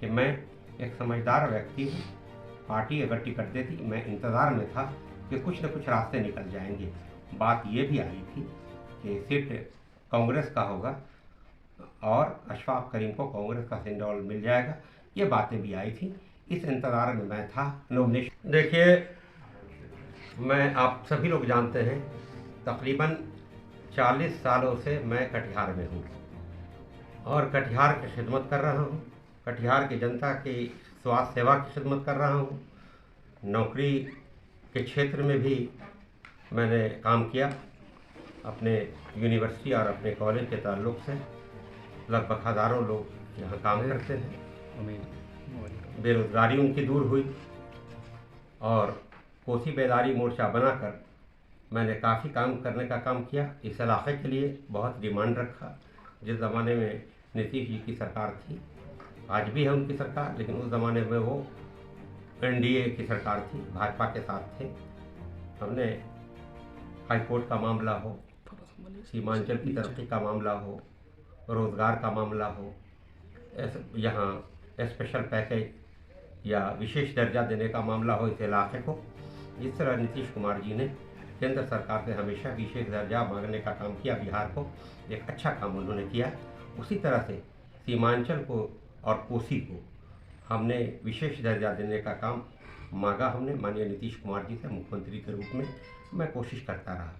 कि मैं एक समझदार व्यक्ति हूँ। पार्टी अगर टिकट देती, मैं इंतज़ार में था कि कुछ न कुछ रास्ते निकल जाएंगे। बात ये भी आई थी कि सीट कांग्रेस का होगा और अशफाक करीम को कांग्रेस का सिंबल मिल जाएगा, ये बातें भी आई थी। इस इंतज़ार में मैं था नॉमिनेशन। देखिए, मैं आप सभी लोग जानते हैं, तकरीबन 40 सालों से मैं कटिहार में हूँ और कटिहार की खिदमत कर रहा हूँ। कटिहार की जनता की स्वास्थ्य सेवा की खिदमत कर रहा हूँ। नौकरी के क्षेत्र में भी मैंने काम किया अपने यूनिवर्सिटी और अपने कॉलेज के ताल्लुक से। लगभग हज़ारों लोग यहाँ काम करते हैं। बेरोज़गारी उनकी दूर हुई और कोसी बेदारी मोर्चा बनाकर मैंने काफ़ी काम करने का काम किया। इस इलाके के लिए बहुत डिमांड रखा। जिस ज़माने में नीतीश जी की सरकार थी, आज भी है उनकी सरकार, लेकिन उस ज़माने में वो एनडीए की सरकार थी, भाजपा के साथ थे। हमने हाई कोर्ट का मामला हो, सीमांचल की तरक्की का मामला हो, रोज़गार का मामला हो, यहाँ स्पेशल पैकेज या विशेष दर्जा देने का मामला हो इस इलाके को, जिस तरह नीतीश कुमार जी ने केंद्र सरकार से हमेशा विशेष दर्जा मांगने का काम किया, बिहार को एक अच्छा काम उन्होंने किया। उसी तरह से सीमांचल को और कोसी को हमने विशेष दर्जा देने का काम मांगा। हमने माननीय नीतीश कुमार जी से मुख्यमंत्री के रूप में मैं कोशिश करता रहा।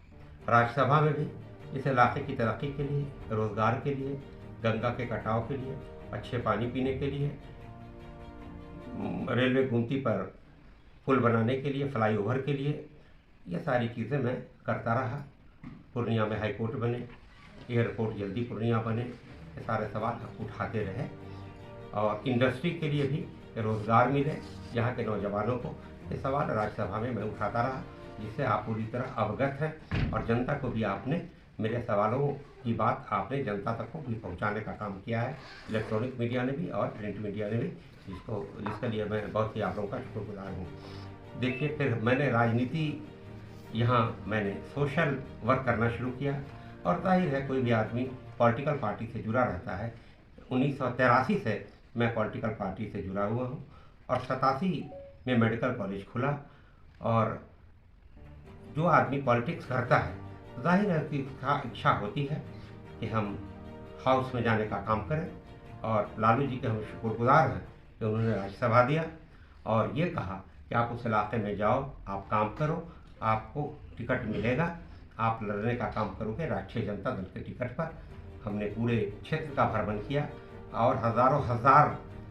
राज्यसभा में भी इस इलाके की तरक्की के लिए, रोज़गार के लिए, गंगा के कटाव के लिए, अच्छे पानी पीने के लिए, रेलवे गुमती पर पुल बनाने के लिए, फ्लाईओवर के लिए, ये सारी चीज़ें मैं करता रहा। पूर्णिया में हाई कोर्ट बने, एयरपोर्ट जल्दी पूर्णिया बने, ये सारे सवाल हम उठाते रहे। और इंडस्ट्री के लिए भी रोज़गार मिले यहाँ के नौजवानों को, ये सवाल राज्यसभा में मैं उठाता रहा, जिससे आप पूरी तरह अवगत हैं और जनता को भी आपने मेरे सवालों की बात आपने जनता तक को भी पहुंचाने का काम किया है। इलेक्ट्रॉनिक मीडिया ने भी और प्रिंट मीडिया ने भी, जिसके लिए मैं बहुत ही आप लोगों का शुक्रगुजार हूँ। देखिए, फिर मैंने राजनीति यहाँ मैंने सोशल वर्क करना शुरू किया और जाहिर है कोई भी आदमी पॉलिटिकल पार्टी से जुड़ा रहता है। 1983 से मैं पॉलिटिकल पार्टी से जुड़ा हुआ हूँ और 87 में मेडिकल कॉलेज खुला। और जो आदमी पॉलिटिक्स करता है, जाहिर है कि इच्छा होती है कि हम हाउस में जाने का काम करें। और लालू जी के हम शुक्रगुजार हैं कि उन्होंने राज्यसभा दिया और ये कहा कि आप उस इलाके में जाओ, आप काम करो, आपको टिकट मिलेगा, आप लड़ने का काम करोगे राष्ट्रीय जनता दल के टिकट पर। हमने पूरे क्षेत्र का भ्रमण किया और हज़ारों हज़ार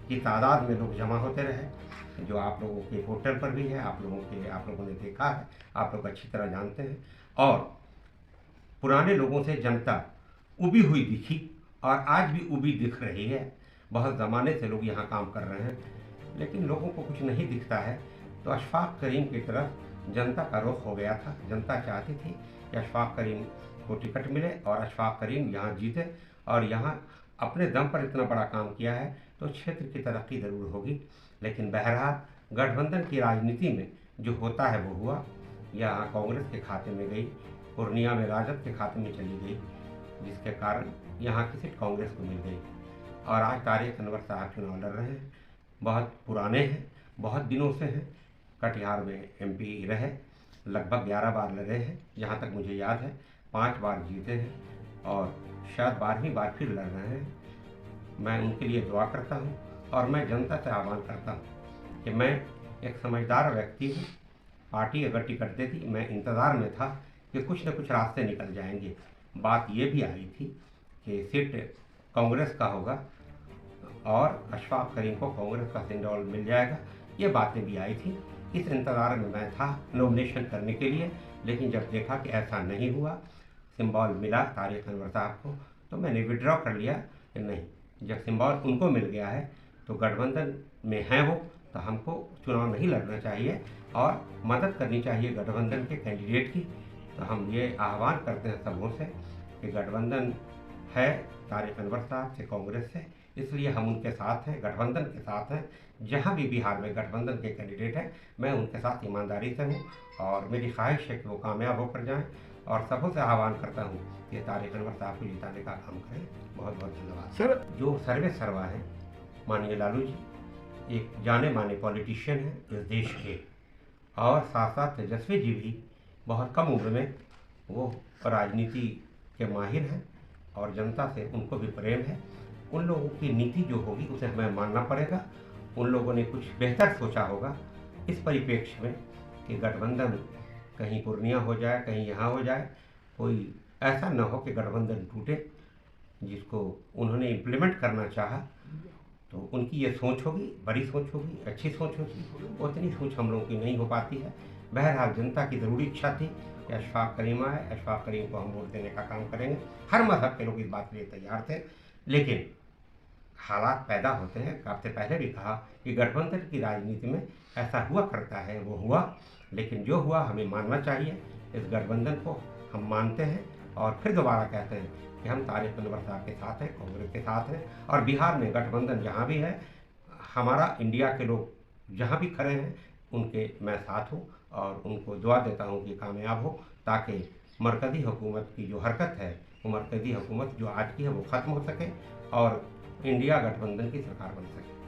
की तादाद में लोग जमा होते रहे, जो आप लोगों के पोर्टल पर भी है, आप लोगों ने देखा है, आप लोग अच्छी तरह जानते हैं। और पुराने लोगों से जनता उबी हुई दिखी और आज भी उबी दिख रही है। बहुत ज़माने से लोग यहाँ काम कर रहे हैं, लेकिन लोगों को कुछ नहीं दिखता है। तो अशफाक करीम की तरफ जनता का रुख हो गया था। जनता चाहती थी कि अशफाक करीम को टिकट मिले और अशफाक करीम यहाँ जीते और यहाँ अपने दम पर इतना बड़ा काम किया है तो क्षेत्र की तरक्की ज़रूर होगी। लेकिन बहरहाल गठबंधन की राजनीति में जो होता है वो हुआ। यहाँ कांग्रेस के खाते में गई, पूर्णिया में राजद के खाते में चली गई, जिसके कारण यहाँ की सीट कांग्रेस को मिल गई। और आज तारिक अनवर साहब चुनाव लड़ रहे हैं, बहुत पुराने हैं, बहुत दिनों से हैं, कटिहार में MP रहे, लगभग 11 बार लड़े हैं, जहाँ तक मुझे याद है 5 बार जीते हैं और शायद 12वीं बार फिर लड़ रहे हैं। मैं उनके लिए दुआ करता हूँ और मैं जनता से आह्वान करता हूँ कि मैं एक समझदार व्यक्ति हूँ। पार्टी अगर टिकट देती, मैं इंतज़ार में था कि कुछ न कुछ रास्ते निकल जाएंगे। बात ये भी आई थी कि सीट कांग्रेस का होगा और अशफाक करीम को कांग्रेस का सिंबल मिल जाएगा, ये बातें भी आई थी। इस इंतज़ार में मैं था नॉमिनेशन करने के लिए, लेकिन जब देखा कि ऐसा नहीं हुआ, सिंबल मिला तारिक अनवर साहब को, तो मैंने विड्रॉ कर लिया कि नहीं, जब सिंबल उनको मिल गया है तो गठबंधन में हैं वो, तो हमको चुनाव नहीं लड़ना चाहिए और मदद करनी चाहिए गठबंधन के कैंडिडेट की। तो हम ये आह्वान करते हैं सबों से कि गठबंधन है तारिक अनवर साहब से, कांग्रेस से, इसलिए हम उनके साथ हैं, गठबंधन के साथ हैं। जहाँ भी बिहार में गठबंधन के कैंडिडेट हैं, मैं उनके साथ ईमानदारी से हूँ और मेरी ख्वाहिश है कि वो कामयाब होकर जाएं। और सबों से आह्वान करता हूँ कि तारिक अनवर साहब को जिताने का काम करें। बहुत बहुत धन्यवाद। सर, जो सर्वे सर्वा है माननीय लालू जी, एक जाने माने पॉलिटिशियन हैं इस देश के, और साथ साथ तेजस्वी जी भी बहुत कम उम्र में वो राजनीति के माहिर हैं और जनता से उनको भी प्रेम है। उन लोगों की नीति जो होगी उसे हमें मानना पड़ेगा। उन लोगों ने कुछ बेहतर सोचा होगा इस परिप्रेक्ष्य में कि गठबंधन कहीं पूर्णिया हो जाए, कहीं यहाँ हो जाए, कोई ऐसा न हो कि गठबंधन टूटे। जिसको उन्होंने इम्प्लीमेंट करना चाहा तो उनकी ये सोच होगी, बड़ी सोच होगी, अच्छी सोच होगी, उतनी सोच हम लोगों की नहीं हो पाती है। बहरहाल जनता की ज़रूरी इच्छा थी कि अशफाक करीम आए, अशफाक करीम को हम वोट देने का काम करेंगे। हर मज़हब के लोग इस बात के लिए तैयार थे, लेकिन हालात पैदा होते हैं। आपसे पहले भी कहा कि गठबंधन की राजनीति में ऐसा हुआ करता है, वो हुआ, लेकिन जो हुआ हमें मानना चाहिए। इस गठबंधन को हम मानते हैं और फिर दोबारा कहते हैं कि हम तारिक अनवर साहब के साथ हैं, कांग्रेस के साथ हैं, और बिहार में गठबंधन जहाँ भी है, हमारा इंडिया के लोग जहाँ भी खड़े हैं उनके मैं साथ हूँ और उनको दुआ देता हूँ कि कामयाब हो, ताकि मरकज़ी हुकूमत की जो हरकत है, वो मरकज़ी हुकूमत जो आज की है वो ख़त्म हो सके और इंडिया गठबंधन की सरकार बन सके।